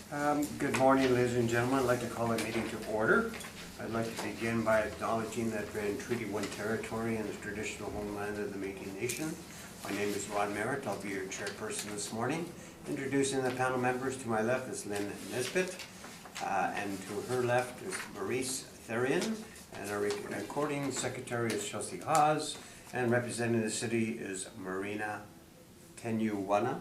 Good morning, ladies and gentlemen. I'd like to call the meeting to order. I'd like to begin by acknowledging that we're in Treaty 1 territory and the traditional homeland of the Métis Nation. My name is Rod Merritt. I'll be your chairperson this morning. Introducing the panel members, to my left is Lynn Nesbitt, and to her left is Maurice Therian, and our recording secretary is Chelsea Haas, and representing the city is Marina Tenuwara.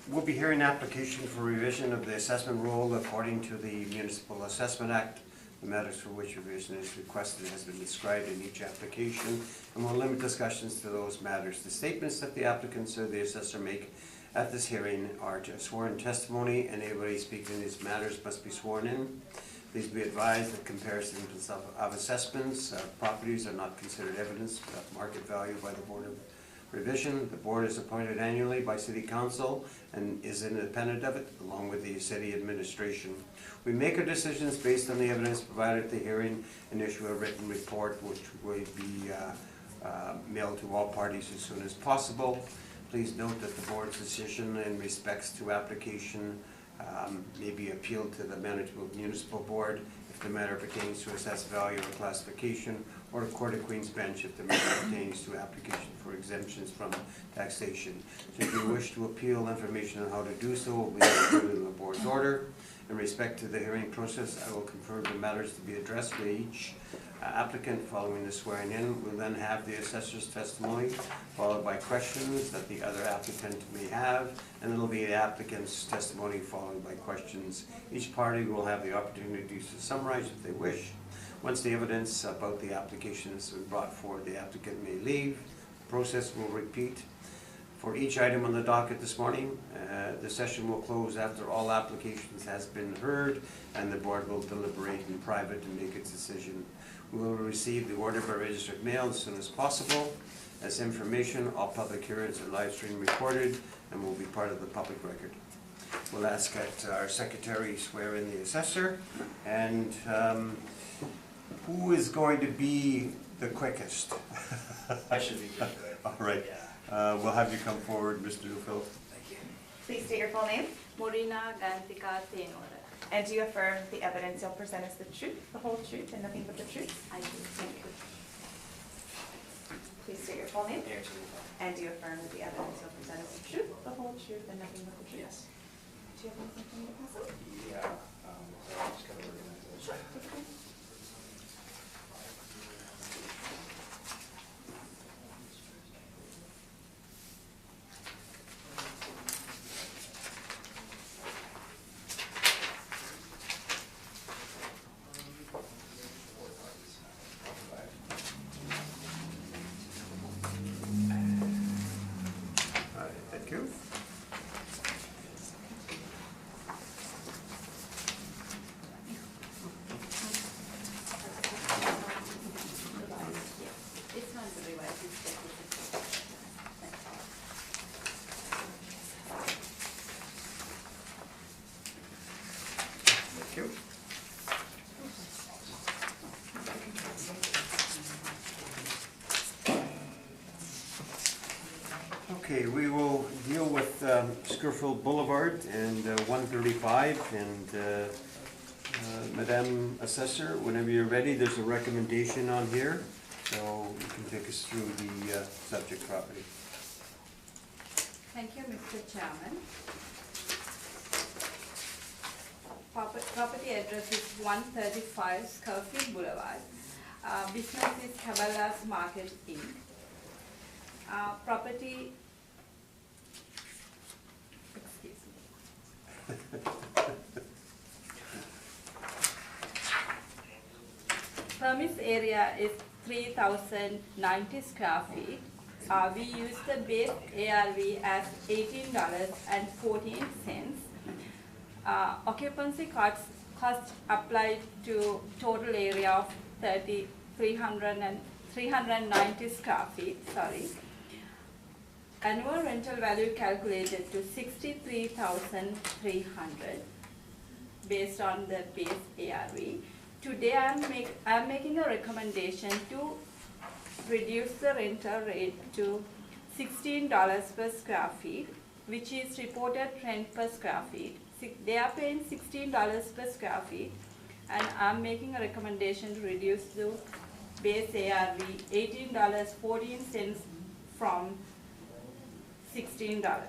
We'll be hearing an application for revision of the assessment roll according to the Municipal Assessment Act. The matters for which revision is requested has been described in each application, and we'll limit discussions to those matters. The statements that the applicants or the assessor make at this hearing are sworn testimony, and anybody speaking in these matters must be sworn in. Please be advised that comparisons of assessments of properties are not considered evidence of market value by the Board of Revision. The board is appointed annually by City Council and is independent of it, along with the city administration. We make our decisions based on the evidence provided at the hearing and issue a written report which will be mailed to all parties as soon as possible. Please note that the board's decision in respects to application may be appealed to the Management Municipal Board if the matter pertains to assessed value or classification, or to Court of Queen's Bench if the matter pertains to application for exemptions from taxation. So if you wish to appeal, information on how to do so will be included in the board's order. In respect to the hearing process, I will confirm the matters to be addressed with each applicant following the swearing in. We'll then have the assessor's testimony, followed by questions that the other applicant may have, and it'll be the applicant's testimony followed by questions. Each party will have the opportunity to summarize if they wish. Once the evidence about the application has been brought forward, the applicant may leave. The process will repeat for each item on the docket this morning. The session will close after all applications has been heard, and the board will deliberate in private and make its decision. We will receive the order by registered mail as soon as possible. As information, all public hearings are live stream recorded and will be part of the public record. We'll ask that our secretary swear in the assessor, and who is going to be the quickest? I should be good. All right. Yeah. We'll have you come forward, Mr. Newfield. Thank you. Please state your full name. Marina Tenuwara. And do you affirm the evidence you'll present is the truth, the whole truth, and nothing but the truth? I do. Thank you. Please state your full name. Angela. And do you affirm that the evidence you'll present is the truth, the whole truth, and nothing but the truth? Yes. Do you have anything to pass on? Yeah. So I'm just going to organize those. Sure. Take your time. Thank you. It's not the revised, it's just Thank you. Okay, we will deal with Scurfield Boulevard and 135, and Madame Assessor, whenever you're ready, there's a recommendation on here, so you can take us through the subject property. Thank you, Mr. Chairman. Property address is 135 Scurfield Boulevard. Business is Cabela's Market Inc. Property, excuse me. Premise area is 3,090 square feet. We use the base ARV as $18.14. Occupancy cost applied to total area of 390 square feet. Annual rental value calculated to $63,300 based on the base ARV. Today I'm making a recommendation to reduce the rental rate to $16 per square feet, which is reported rent per square feet. They are paying $16 per square feet, and I'm making a recommendation to reduce the base ARV $18.14 from $16.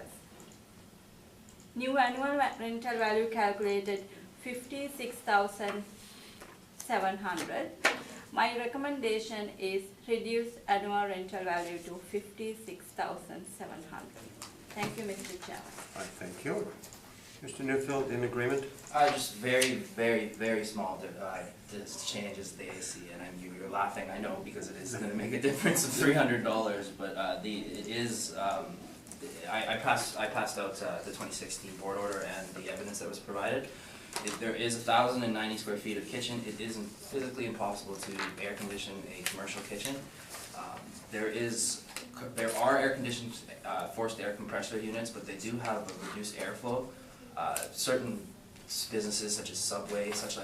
New annual rental value calculated $56,700. My recommendation is reduce annual rental value to $56,700. Thank you, Mr. Chairman. All right, thank you. Mr. Newfield, in agreement? Just very small, this changes the AC, and you're laughing, I know, because it is gonna make a difference of $300, but it is, I passed out the 2016 board order and the evidence that was provided. There is 1,090 square feet of kitchen. It isn't physically impossible to air condition a commercial kitchen. There are air conditioned forced air compressor units, but they do have a reduced airflow. Certain businesses such as Subway, such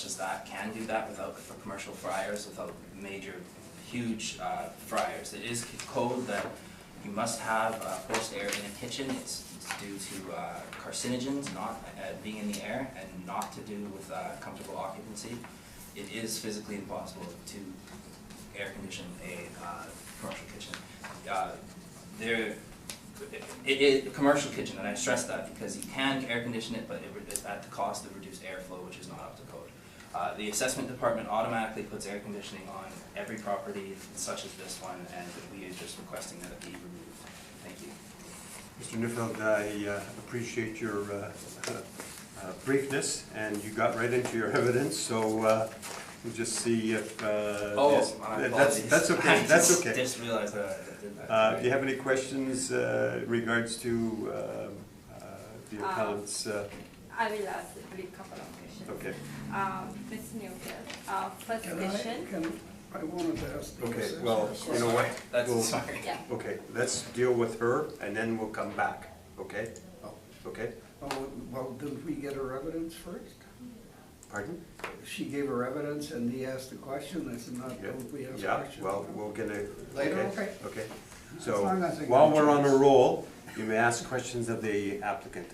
as that, can do that for commercial fryers, without major, huge fryers. It is code that you must have forced air in a kitchen. It's due to carcinogens not being in the air, and not to do with comfortable occupancy. It is physically impossible to air condition a commercial kitchen. It is a commercial kitchen, and I stress that because you can air condition it, but it's at the cost of reduced airflow, which is not up to code. The assessment department automatically puts air conditioning on every property such as this one, and we are just requesting that it be removed. Thank you. Mr. Newfield, I appreciate your briefness, and you got right into your evidence, so we'll just see if... yes. That's okay, that's okay. I just realized that I did that. Do you have any questions regards to the appellant's... I will ask a couple of questions. Okay. Ms. Newfield, first question. I wanted to ask. Okay, well, you know what? We'll- Sorry. Yeah. Okay, let's deal with her, and then we'll come back, okay? Oh, Okay? well, didn't we get her evidence first? Pardon? She gave her evidence and he asked a question, I said, not, Yeah. don't we ask Yeah, questions? well, we'll get a... Later, okay, okay. Okay. As So, long as I get while a we're on a chance. roll, you may ask questions of the applicant.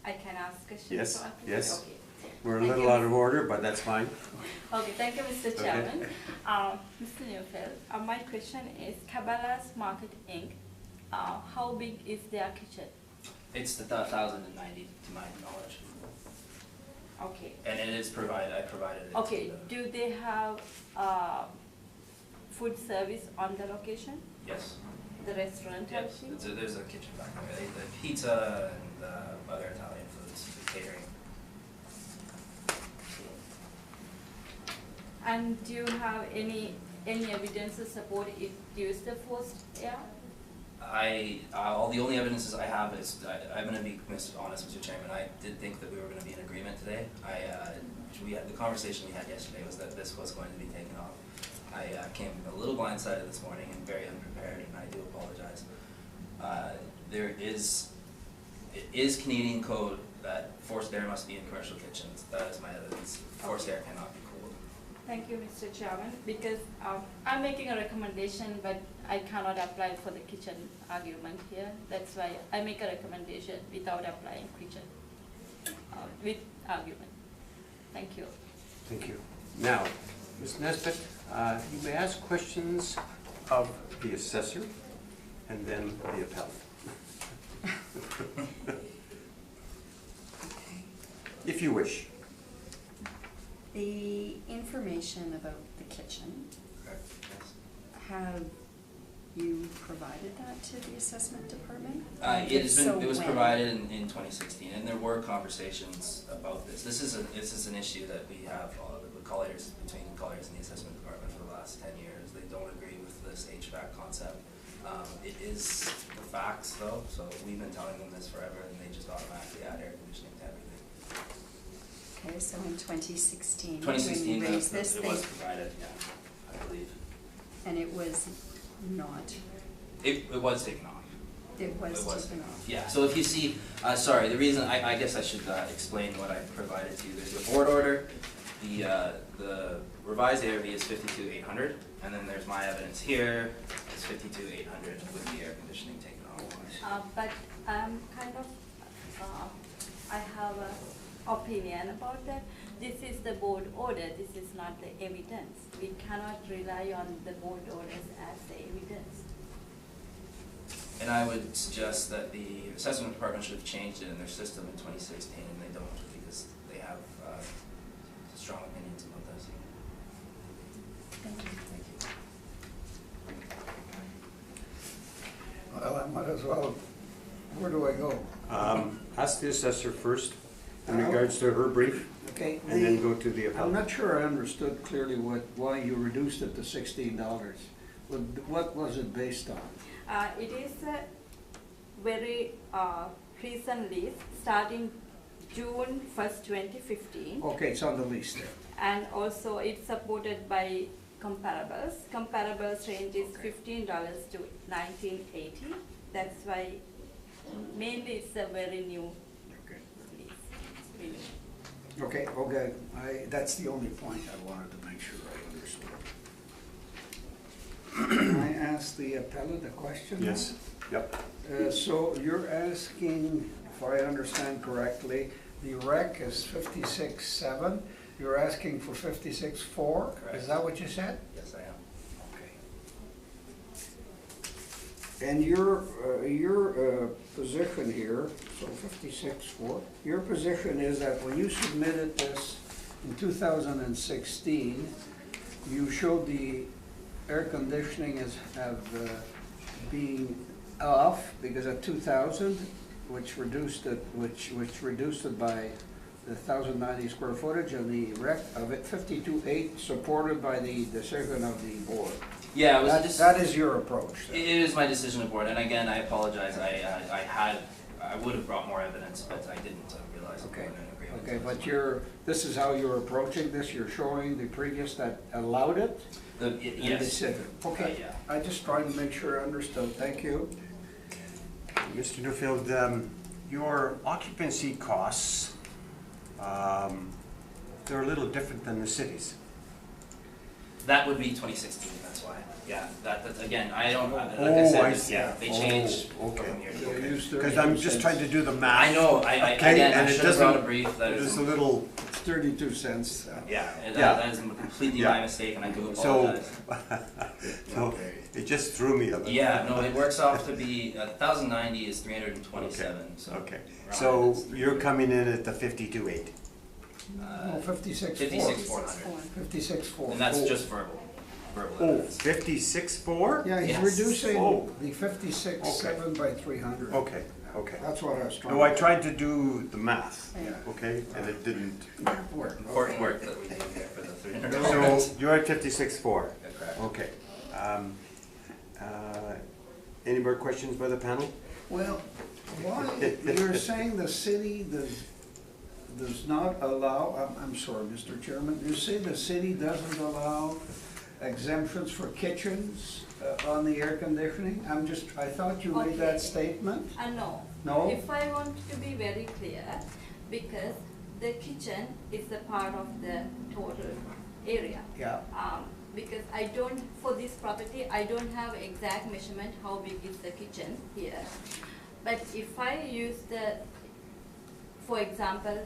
I can ask questions? Yes, for applicant? yes. Okay. We're a Thank little you. out of order, but that's fine. Okay, thank you, Mr. Okay. Chairman. Mr. Newfield, my question is, Cabela's Market Inc., how big is their kitchen? It's the 1,090 to my knowledge, Okay. and it is provided. I provided it. Okay, to the- do they have food service on the location? Yes. The restaurant Yes. has food? There's a kitchen back there. The pizza and other Italian foods, catering. And do you have any evidence to support it used the forced air? The only evidences I have is, I'm gonna be honest, Mr. Chairman, I did think that we were gonna be in agreement today. The conversation we had yesterday was that this was going to be taken off. I came a little blindsided this morning and very unprepared, and I do apologize. It is Canadian code that forced air must be in commercial kitchens. That is my evidence. Forced air cannot be cooled. Thank you, Mr. Chairman, because I'm making a recommendation, but I cannot apply for the kitchen argument here. That's why I make a recommendation without applying kitchen, with argument. Thank you. Thank you. Now, Ms. Nesbitt, you may ask questions of the assessor and then the appellant. If you wish. The information about the kitchen, Correct, yes. have you provided that to the assessment department? It was So when? provided in 2016, and there were conversations about this. This is an issue that we have with Colliers, between Colliers and the assessment department for the last 10 years. They don't agree with this HVAC concept. It is the facts though, so we've been telling them this forever, and they just automatically add air conditioning to everything. Okay, so in 2016, 2016, when you raised this, it was provided, yeah, I believe. and it was not, It was taken off. it was It was taken off. Yeah, so if you see, sorry, the reason, I guess I should explain what I provided to you. There's the board order, the revised ARV is 52,800, and then there's my evidence here, it's 52,800 with the air conditioning taken off. But kind of, I have an opinion about that. This is the board order, this is not the evidence. We cannot rely on the board orders as the evidence. And I would suggest that the assessment department should have changed it in their system in 2016, and they don't, because they have strong opinions about this. Thank you. Well, I might as well, where do I go? Ask the assessor first in regards to her brief, Okay, and then go to the I'm appellant. not sure I understood clearly why you reduced it to $16. What was it based on? It is very recently, starting June 1st, 2015. Okay, it's on the lease there. And also it's supported by comparables. Comparables range is $15 to $19.80. That's why mainly it's a very new Okay. lease. Really. Okay, that's the only point I wanted to make sure I understood. Can I ask the appellant a question? Yes, yep. So you're asking, if I understand correctly, the rec is 56.7, you're asking for 56.4? Correct. Is that what you said? Yes, I am. Okay. And your position here, so 56.4, your position is that when you submitted this in 2016, you showed the air conditioning as being off because of 2,000, which reduced it by the 1,090 square footage, and the rec of it 52.8, supported by the decision of the board. Yeah, it was That is your approach, then? It is my decision of board, and again, I apologize. I would have brought more evidence, but I didn't realize. Okay. we weren't in agreement. Okay, but this is how you're approaching this, you're showing the previous that allowed it? And the Yes. decision. Okay, Yeah. I just tried to make sure I understood, thank you. Mr. Newfield, your occupancy costs, they're a little different than the cities. That would be 2016. That's why. Yeah. That's again. I don't. Like I Oh, said, I see. yeah. They changed Oh, okay. from year to So year. use Because I'm just 32 trying to do the math. I know. I Okay, again. and I it should have brought a doesn't- brief. That It's is. a little, It's 32 cents. Yeah. Yeah. That is completely Yeah. my mistake, and I do so, apologize. so it just threw me a little. Yeah. No. It works off to be 1,090 is 327. Okay. So. Okay, around so it's you're coming in at the 52.8. No, 56.4. 56,400. 56.4. And that's Oh. just verbal. Verbal Oh, evidence. 56.4? Yeah, he's Yes. reducing Oh. the 56.7 by 300. Okay, okay. That's what I was trying. No, I tried to do the math, Yeah. okay, and it didn't. Work. Important work that we do here for the 300. So you're at 56.4, Correct. okay. Any more questions by the panel? Well, why, you're saying the city does not allow, I'm sorry, Mr. Chairman, you say the city doesn't allow exemptions for kitchens on the air conditioning? I thought you made that Okay. statement? No. No? If I want to be very clear, because the kitchen is a part of the total area. Yeah. Because I don't, for this property, I don't have exact measurement how big is the kitchen here. But if I use for example,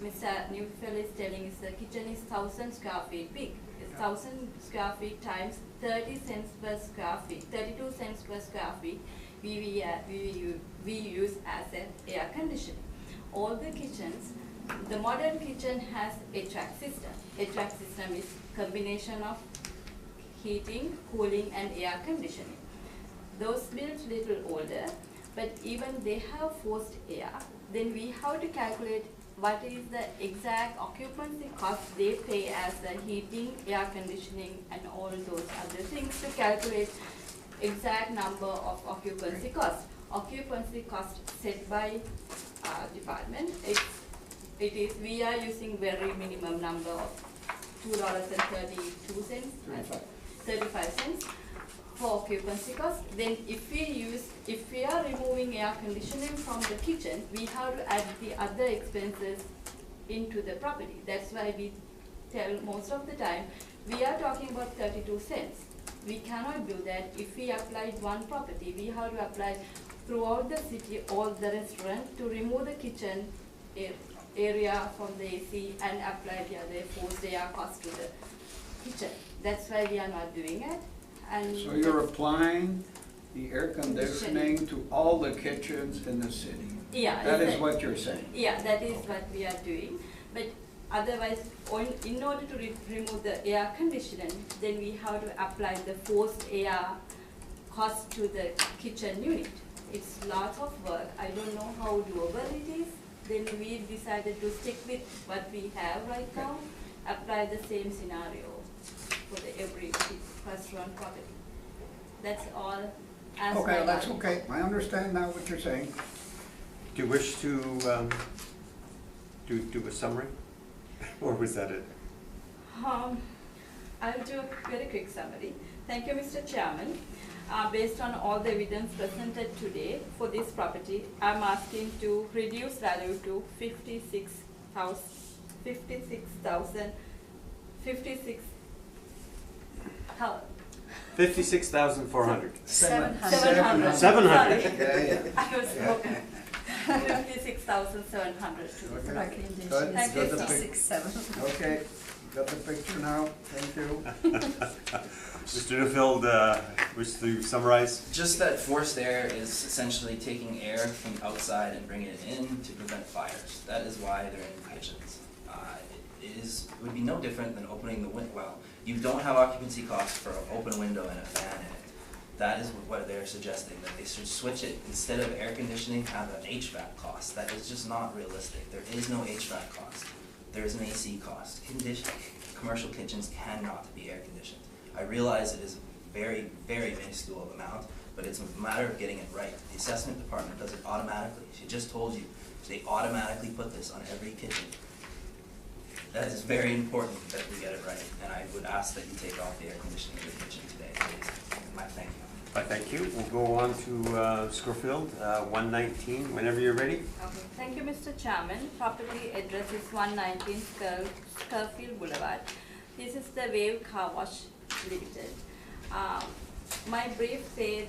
Mr. Newfield is telling us the kitchen is 1,000 square feet big. It's 1,000 square feet times 30 cents per square feet, 32 cents per square feet, we use as an air conditioning. All the kitchens, the modern kitchen has HVAC system. HVAC system is combination of heating, cooling and air conditioning. Those built little older, but even they have forced air, then we have to calculate what is the exact occupancy cost they pay as the heating, air conditioning and all those other things to calculate exact number of occupancy cost. Occupancy cost set by department, we are using very minimum number of $2.32 and 35 cents for occupancy cost. Then if we are removing air conditioning from the kitchen, we have to add the other expenses into the property. That's why we tell most of the time, we are talking about 32 cents. we cannot do that. If we applied one property, we have to apply throughout the city, all the restaurant, to remove the kitchen area from the AC and apply the other forced air cost to the kitchen. That's why we are not doing it. And So you're applying the air conditioning to all the kitchens in the city? yeah, That is it. what you're saying? Yeah, that is what we are doing. But otherwise, in order to remove the air conditioning, then we have to apply the forced air cost to the kitchen unit. It's lots of work. I don't know how doable it is. Then we decided to stick with what we have right now, apply the same scenario for the every restaurant property. That's all. As Okay, my that's knowledge. okay. I understand now what you're saying. Do you wish to do a summary? Or was that it? I'll do a very quick summary. Thank you, Mr. Chairman. Based on all the evidence presented today for this property, I'm asking to reduce value to 56,400. 700. 700. Sorry. Yeah, yeah. I was okay. 56,700 to this Okay. property. Recommendation Good. is Thank you, sir. 56,700. Okay, got the picture now, thank you. Mr. Newfield, wish to summarize? Just that forced air is essentially taking air from outside and bringing it in to prevent fires. That is why they're in kitchens. It would be no different than opening the window. Well, you don't have occupancy costs for an open window and a fan in it. That is what they're suggesting, that they should switch it, instead of air conditioning, have an HVAC cost. That is just not realistic. There is no HVAC cost. There is an AC cost. Commercial kitchens cannot be air conditioned. I realize it is a very, very minuscule amount, but it's a matter of getting it right. The assessment department does it automatically. She just told you, they automatically put this on every kitchen. That is very important that we get it right, and I would ask that you take off the air conditioning in the kitchen today, please. My thank you. Thank you. We'll go on to Schofield, 119, whenever you're ready. Okay. Thank you, Mr. Chairman. Property address is 119 Schofield Boulevard. This is the Wave Car Wash Limited. My brief says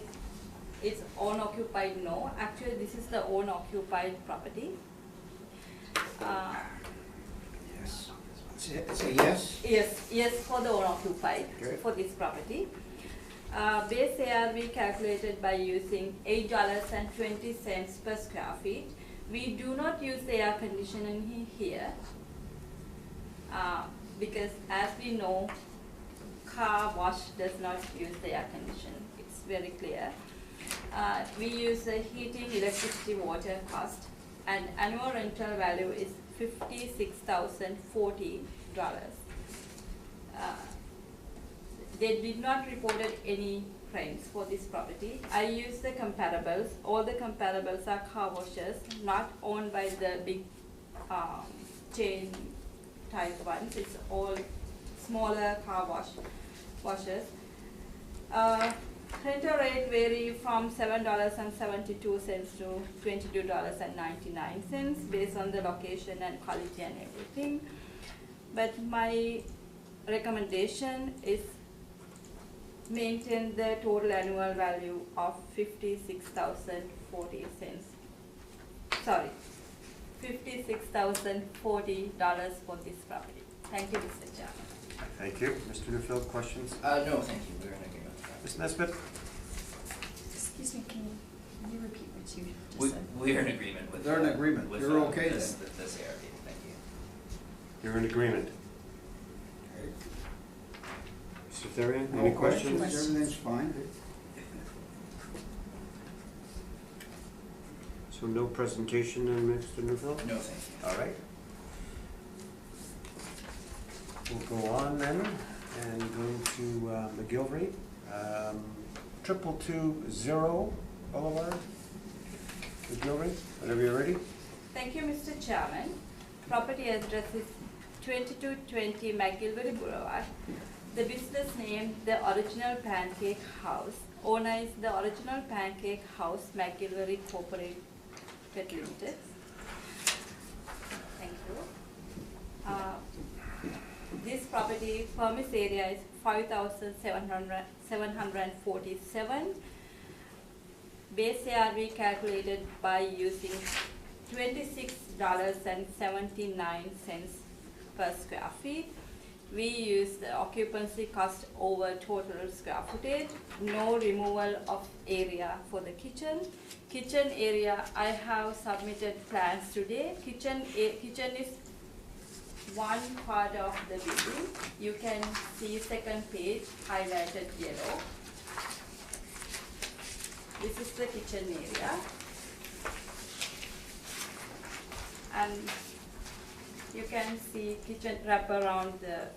it's own-occupied. No, actually this is the own-occupied property. Yes. It's a yes? Yes, for the own-occupied, Okay. for this property. Base ARV calculated by using $8.20 per square feet. We do not use the air conditioning here because, as we know, car wash does not use the air conditioning. It's very clear. We use the heating, electricity, water cost, and annual rental value is $56,040. They did not reported any claims for this property. I use the comparables. All the comparables are car washes, not owned by the big chain type ones. It's all smaller car washes. Rental rate vary from $7.72 to $22.99 based on the location and quality and everything. But my recommendation is maintain the total annual value of $56,040. Sorry, $56,040 for this property. Thank you, Mr. Chairman. Thank you. Mr. Newfield, questions? No, thank you, we're in agreement with that. Ms. Nesbitt? Excuse me, can you repeat what you We, just said? we're in agreement with. They're in agreement. with, You're okay this, then? this ARV, thank you. You're in agreement. Mr. Therian, No any questions? Everything's fine. So no presentation, Mr. Newfield? No, thank you. All right. We'll go on then and go to McGilvery, 2220 Boulevard. McGilvery, whenever you're ready. Thank you, Mr. Chairman. Property address is 2220 McGilvery Boulevard. The business name, The Original Pancake House. Owner is The Original Pancake House, McGilvery Corporate Limited. Thank you. This property permit area is 5,747. Base ARV calculated by using $26.79 per square feet. We use the occupancy cost over total square footage, no removal of area for the kitchen. Kitchen area, I have submitted plans today. Kitchen is one part of the building. You can see second page highlighted yellow. This is the kitchen area. And you can see kitchen wrap around the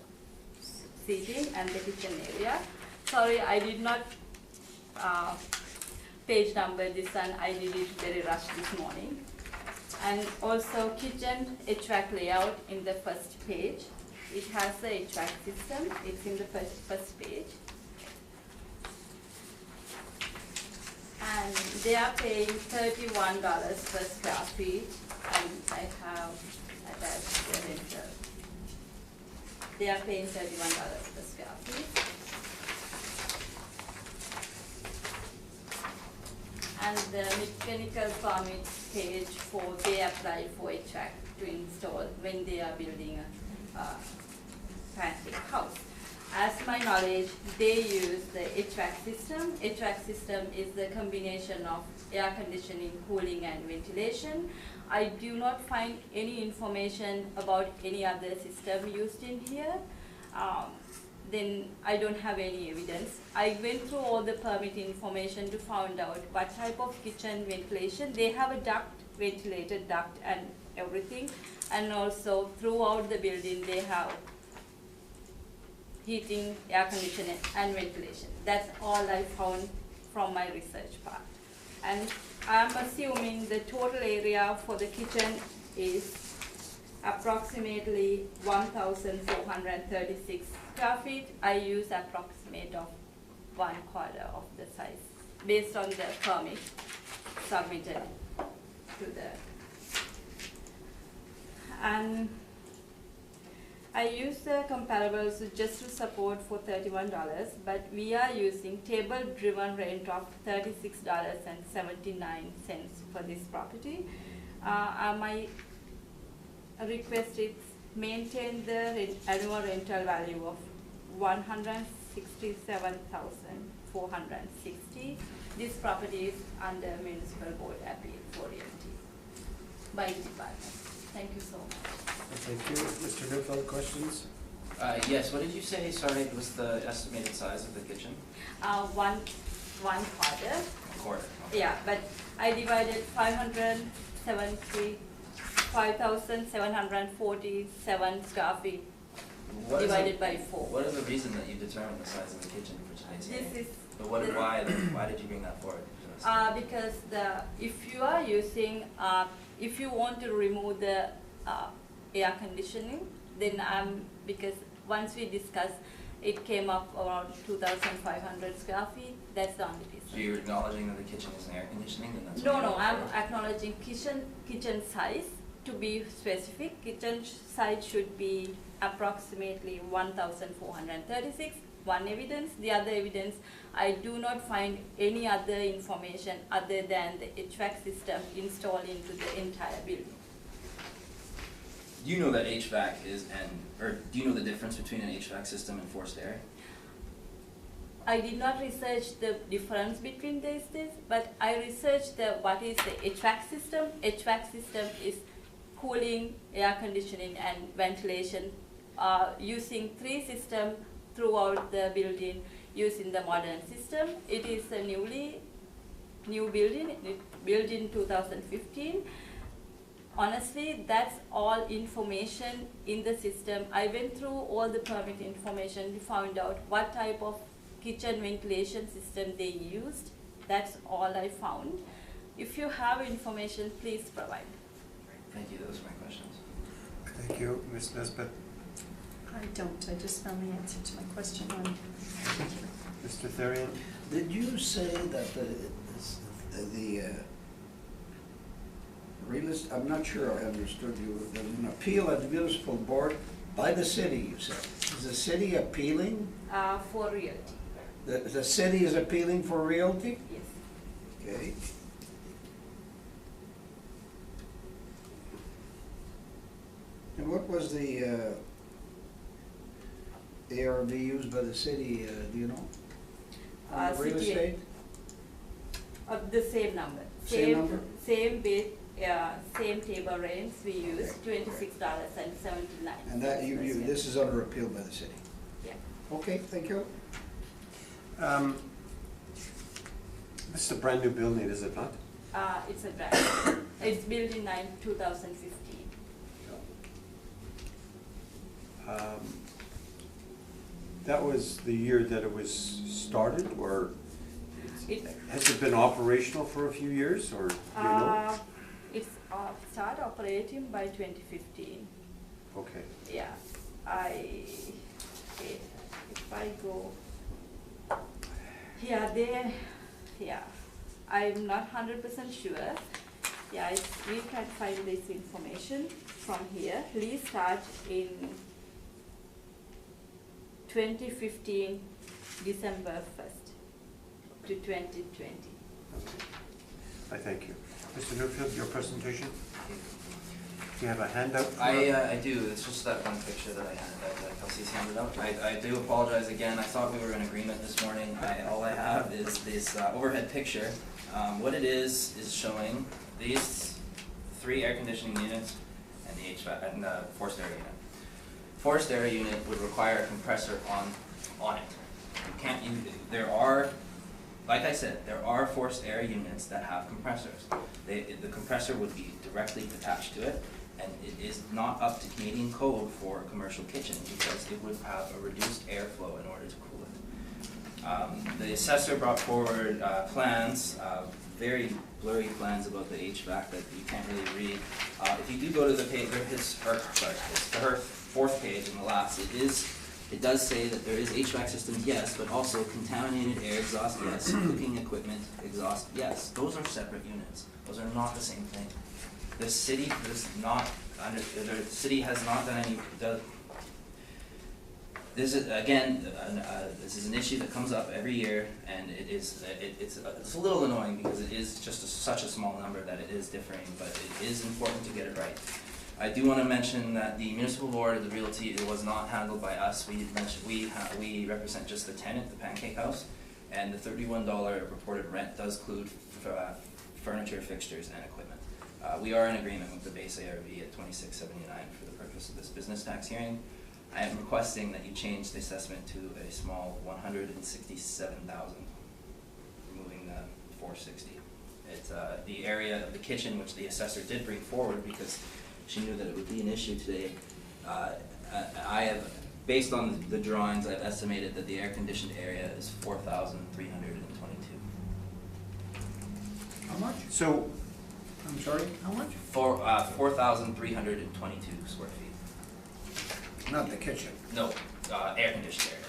seating and the kitchen area. Sorry, I did not page number this one. I did it very rushed this morning. And also kitchen HVAC layout in the first page. It has the HVAC system. It's in the first page. And they are paying $31 per square feet. And I have attached the rental. They are paying $31 per square feet. And the mechanical permit page they apply for HVAC to install when they are building a pancake house. As my knowledge, they use the HVAC system. HVAC system is the combination of air conditioning, cooling, and ventilation. I do not find any information about any other system used in here. Then I don't have any evidence. I went through all the permit information to find out what type of kitchen ventilation. They have a duct, ventilated duct and everything. And also throughout the building they have heating, air conditioning and ventilation. That's all I found from my research part. And I'm assuming the total area for the kitchen is approximately 1,436 square feet. I use approximate of 1/4 of the size based on the permit submitted to the. And I use the comparables just to support for $31, but we are using table-driven rent of $36.79 for this property. My request is maintain the annual rental value of $167,460. This property is under municipal board appeal for realty by department. Thank you so much. Thank you. Mr. Neufeld, questions? Yes, what did you say, sorry, was the estimated size of the kitchen? One quarter. A quarter. Okay. Yeah, but I divided 5,747 square feet What is divided the- by 4. What is the reason that you determined the size of the kitchen for tonight's This meeting? is But why did you bring that forward? because if you are using if you want to remove the air conditioning, then because once we discussed, it came up around 2,500 square feet. That's the only reason. So you're acknowledging that the kitchen is air conditioning, then that's. No, what no, you're I'm for? acknowledging kitchen size. To be specific, kitchen size should be approximately 1,436. One evidence. The other evidence, I do not find any other information other than the HVAC system installed into the entire building. Do you know that HVAC or do you know the difference between an HVAC system and forced air? I did not research the difference between these things, but I researched what is the HVAC system. HVAC system is cooling, air conditioning, and ventilation, using 3 systems throughout the building using the modern system. It is a new building, built in 2015. Honestly, that's all information in the system. I went through all the permit information to find out what type of kitchen ventilation system they used. That's all I found. If you have information, please provide. Thank you, those are my questions. Thank you, Ms. Nesbitt. I don't, I just found the answer to my question on. Mr. Therian? Did you say that I'm not sure I understood you, there's an appeal at the municipal board by the city, you said? Is the city appealing? For realty, The city is appealing for realty? yes. Okay. And what was the ARV used by the city, do you know? On the real City- estate? The same number. Same number? Same bid, same table range we use, $26.79. And that, this is under appeal by the city? Yeah. Okay, thank you. This is a brand new building, is it not? It's a brand. It's built in 2015. That was the year that it was started, or It, has it been operational for a few years, or do you know? it's start operating by 2015. Okay. Yeah, if I go, I'm not 100% sure. Yeah, we can find this information from here. Lease start in 2015, December 1st to 2020. Okay. I thank you. Mr. Newfield, your presentation? Do you have a handout? I do, it's just that one picture that I handed out, that Kelsey's handed out. I do apologize again, I thought we were in agreement this morning. All I have is this overhead picture. What it is showing these 3 air conditioning units and the HVAC, and the forced air unit. Forced air unit would require a compressor on it. You can't use, there are, like I said, there are forced air units that have compressors. The compressor would be directly attached to it, and it is not up to Canadian code for a commercial kitchen because it would have a reduced airflow in order to cool it. The assessor brought forward plans, very blurry plans about the HVAC that you can't really read. If you do go to the page, her 4th page in the last, it does say that there is HVAC systems, yes, but also contaminated air exhaust, yes, cooking equipment exhaust, yes. Those are separate units. Those are not the same thing. The city does not the city has not done any. This is again, this is an issue that comes up every year, and it's a little annoying because it is just such a small number that it is differing, but it is important to get it right. I do want to mention that the municipal board of the realty, it was not handled by us. We represent just the tenant, the Pancake House, and the $31 reported rent does include furniture, fixtures, and equipment. We are in agreement with the base ARV at $26.79 for the purpose of this business tax hearing. I am requesting that you change the assessment to a small $167,000, removing the $460. It's the area of the kitchen, which the assessor did bring forward because she knew that it would be an issue today. I have, based on the drawings, I've estimated that the air-conditioned area is 4,322. How much? So, I'm sorry, how much? 4,322 square feet. Not the kitchen. No, air-conditioned area.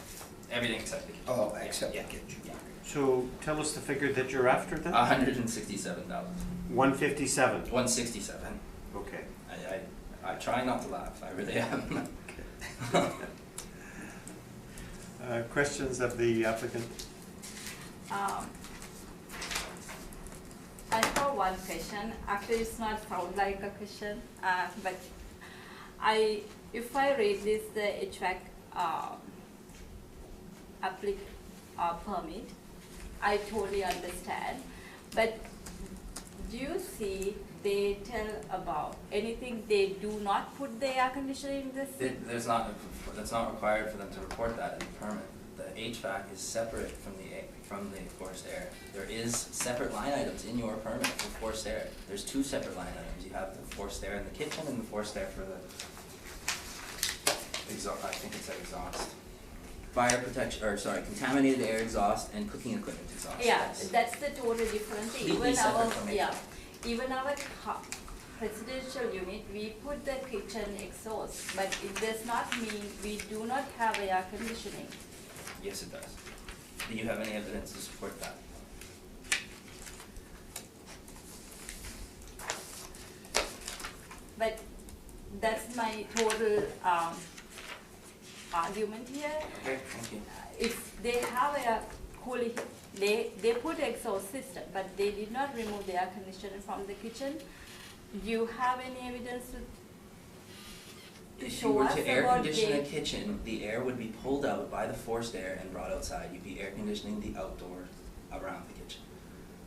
Everything except the kitchen. Oh, except the Yeah. kitchen. Yeah. so tell us the figure that you're after then? 167,000. 157. 167. Okay. I try not to laugh. I really am. Questions of the applicant? I have one question. Actually, it's not sound like a question, but if I read this, the HVAC permit, I totally understand. But do you see they tell about anything they do not put the air conditioning in this? That's not required for them to report that in the permit. The HVAC is separate from the forced air. There is separate line items in your permit for forced air. There's 2 separate line items. You have the forced air in the kitchen and the forced air for the exhaust. I think it's exhaust. Fire protection, or sorry, contaminated air exhaust and cooking equipment exhaust. Yeah, Yes. that's the total difference. Completely separate from HVAC. Even our residential unit, we put the kitchen exhaust, but it does not mean we do not have air conditioning. Yes, it does. Do you have any evidence to support that? But that's my total argument here. Okay, thank you. If they have a cooling, they put exhaust system, but they did not remove the air conditioner from the kitchen. Do you have any evidence to If you show were us to air about condition a the- kitchen, the air would be pulled out by the forced air and brought outside. You'd be air conditioning the outdoor around the kitchen.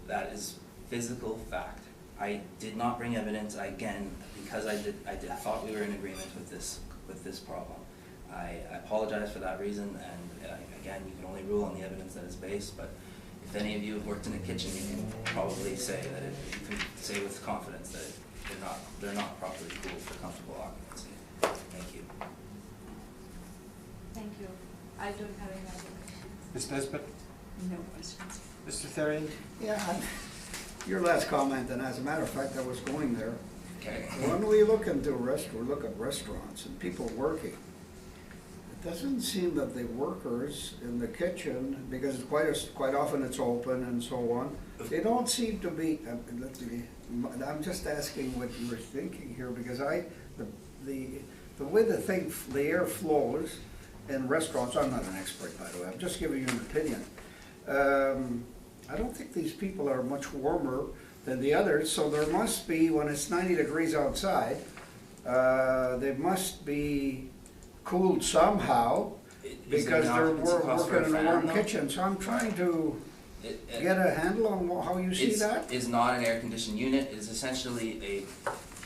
That is physical fact. I did not bring evidence, again, because I thought we were in agreement with this problem. I apologize for that reason, and again, you can only rule on the evidence that is based, but if any of you have worked in a kitchen, you can probably say that you can say with confidence that they're not properly cooled for comfortable occupancy. Thank you. Thank you. I don't have any other questions. Ms. Nesbitt? No questions. Mr. Therian? Yeah, your last comment, and as a matter of fact, I was going there. Okay. When we look at restaurants and people working, it doesn't seem that the workers in the kitchen, because quite often it's open and so on, they don't seem to be, I'm just asking what you were thinking here, because the way the air flows in restaurants, I'm not an expert, by the way, I'm just giving you an opinion. I don't think these people are much warmer than the others, so there must be, when it's 90 degrees outside, they must be cooled somehow, Is there because an they're occupancy cost for a working in a fan, warm though? kitchen, so I'm trying to It- get a handle on how you see It's- that. Is not an air-conditioned unit, it is essentially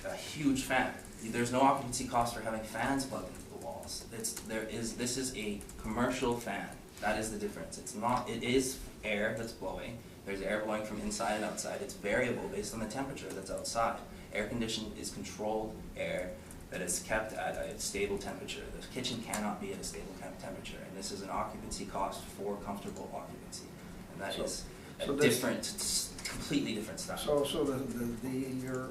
a huge fan. There's no occupancy cost for having fans plugged into the walls. This is a commercial fan, that is the difference. It is air that's blowing, there's air blowing from inside and outside, it's variable based on the temperature that's outside. Air conditioned is controlled air that is kept at a stable temperature. The kitchen cannot be at a stable temperature, and this is an occupancy cost for comfortable occupancy. And that is a so this- completely different style. So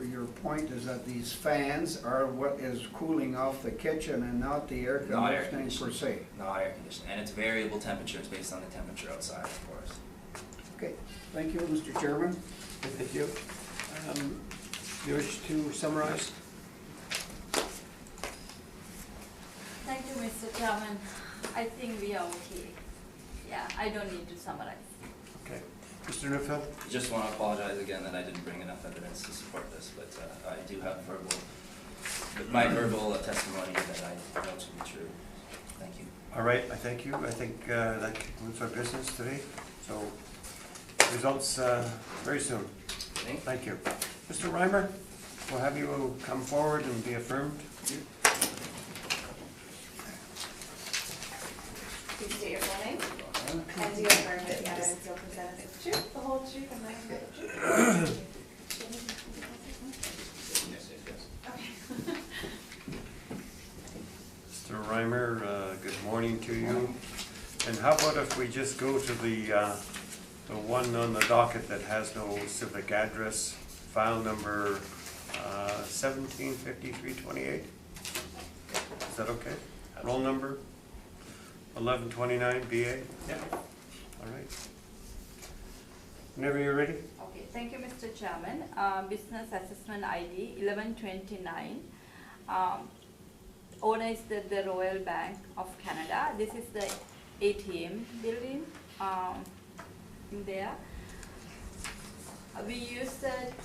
your point is that these fans are what is cooling off the kitchen and not the air Not air conditioning per conditioning. se? Not air conditioning, and it's variable temperatures based on the temperature outside, of course. Okay, thank you, Mr. Chairman. Thank you. You wish to summarize? Thank you, Mr. Chairman. I think we are okay. Yeah, I don't need to summarize. Okay. Mr. Neufeld? Just want to apologize again that I didn't bring enough evidence to support this, but I do have my verbal testimony that I know to be true. Thank you. All right, I thank you. I think that concludes our business today. So, results very soon. Thank you. Mr. Reimer, we'll have you come forward and be affirmed. Please state your full name. And do you affirm that the evidence you'll present is the truth, the whole truth, and nothing but the truth? Okay. Mr. Reimer, good morning to you. And how about if we just go to the one on the docket that has no civic address, file number 175328? Is that okay? Roll number 1129 BA? Yeah. All right. Whenever you're ready. Okay, thank you, Mr. Chairman. Business assessment ID 1129. Owner is the Royal Bank of Canada. This is the ATM building in there. We use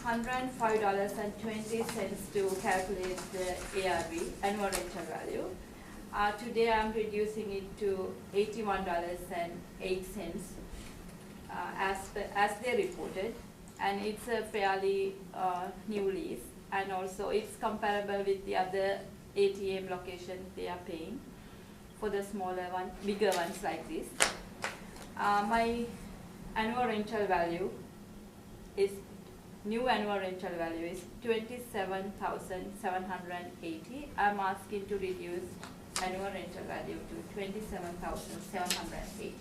$105.20 to calculate the ARV, annual rental value. Today I'm reducing it to $81.08 as they reported, and it's a fairly new lease, and also it's comparable with the other ATM locations they are paying for the smaller one, bigger ones like this. My annual rental value is $27,780. I'm asking to reduce annual rental value to $27,780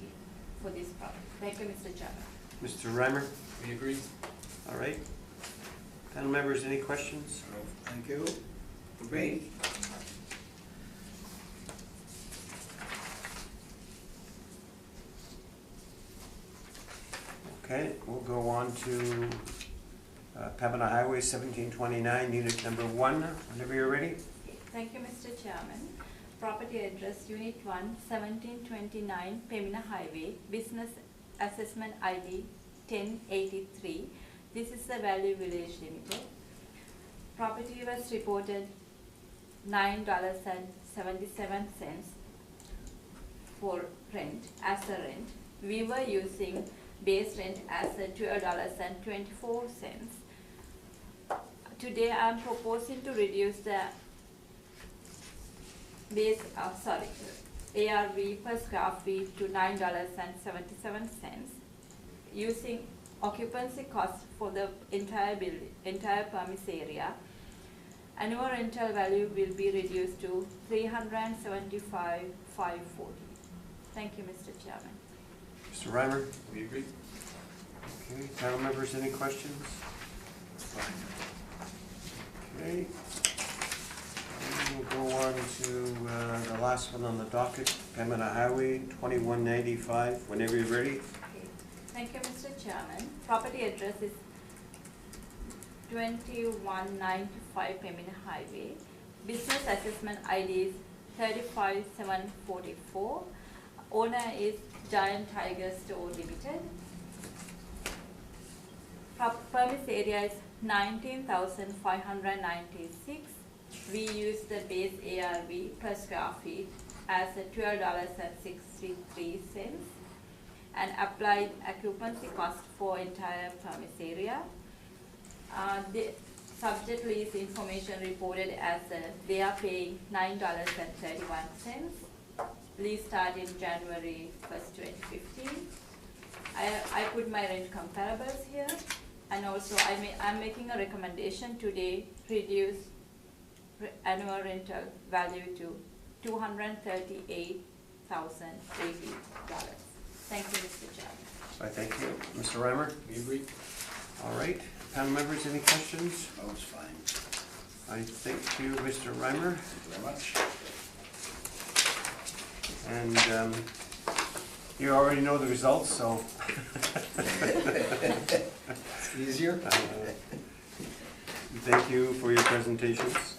for this property. Thank you, Mr. Chairman. Mr. Reimer? We agree. All right. Panel members, any questions? Thank you. Me? Okay, we'll go on to Pembina Highway 1729, unit number 1, whenever you're ready. Thank you, Mr. Chairman. Property address Unit 1, 1729 Pemina Highway, Business Assessment ID 1083. This is the Value Village Limited. Property was reported $9.77 for rent, as a rent. We were using base rent as a $12.24. Today I am proposing to reduce the base, ARV per square feet to $9.77, using occupancy cost for the entire building, entire premise area. Annual rental value will be reduced to $375,540. Thank you, Mr. Chairman. Mr. Reimer? We agree. Okay, panel members, any questions? Okay. We'll go on to the last one on the docket, Pembina Highway, 2195, whenever you're ready. Okay. Thank you, Mr. Chairman. Property address is 2195 Pemina Highway. Business assessment ID is 35744. Owner is Giant Tiger Store Limited. Premise area is 19,596. We use the base ARV per square feet as a $12.63 and applied occupancy cost for entire premise area. The subject lease information reported as they are paying $9.31. Lease started January 1st, 2015. I put my rent comparables here, and also I'm making a recommendation today, reduce annual rental value to $238,080. Thank you, Mr. Chairman. I thank you. Mr. Reimer? We agree. All right. Panel members, any questions? Oh, it's fine. I thank you, Mr. Reimer. Thank you very much. And you already know the results, so. It's easier. Thank you for your presentations.